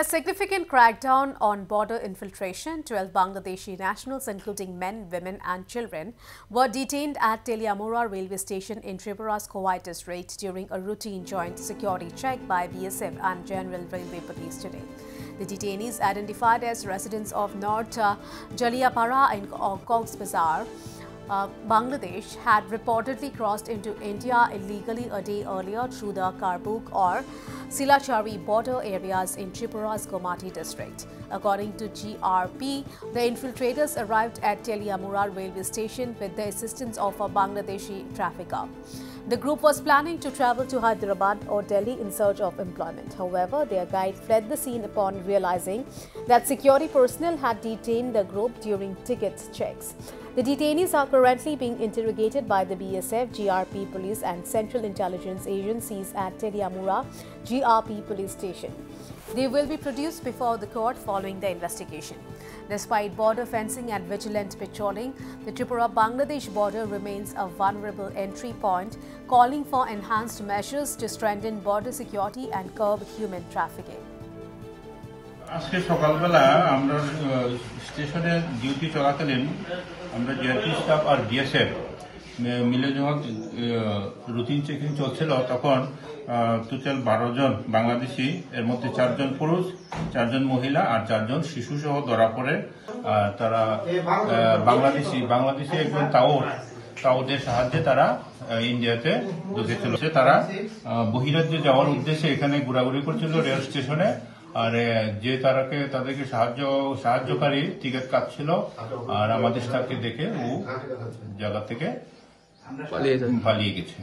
In a significant crackdown on border infiltration, 12 Bangladeshi nationals, including men, women and children, were detained at Teliamura railway station in Tripura's Khowai district during a routine joint security check by BSF and General Railway Police today. The detainees, identified as residents of North Jaliapara in Cox's Bazar, Bangladesh, had reportedly crossed into India illegally a day earlier through the Karbuk or Silachari border areas in Tripura's Gomati district. According to GRP, the infiltrators arrived at Teliamura railway station with the assistance of a Bangladeshi trafficker. The group was planning to travel to Hyderabad or Delhi in search of employment. However, their guide fled the scene upon realizing that security personnel had detained the group during ticket checks. The detainees are currently being interrogated by the BSF, GRP Police and Central Intelligence Agencies at Teliamura GRP Police Station. They will be produced before the court following the investigation. Despite border fencing and vigilant patrolling, the Tripura-Bangladesh border remains a vulnerable entry point, calling for enhanced measures to strengthen border security and curb human trafficking. আজকে সকালবেলা আমরা স্টেশনে duty চলাকালীন আমরা GRP staff আর BSF মিলে যখন routine checking চলছিল তখন টোটাল 12 জন বাংলাদেশি, এর মধ্যে 4 জন পুরুষ, 4 জন মহিলা আর 4 জন শিশু সহ ধরা পড়ে। তারা বাংলাদেশি একজন তাওদের সাহায্যে তারা ইন্ডিয়াতে ঢুকেছিল। তারা বহিরাজ্যে যাওয়ার উদ্দেশ্যে এখানে ঘোরাঘুরি করছিল রেল স্টেশনে। আর যে তাদেরকে সাহায্যকারী টিকিট কাটছিল আর আমাদের স্টাফকে দেখে ও জায়গা থেকে পালিয়ে গেছে।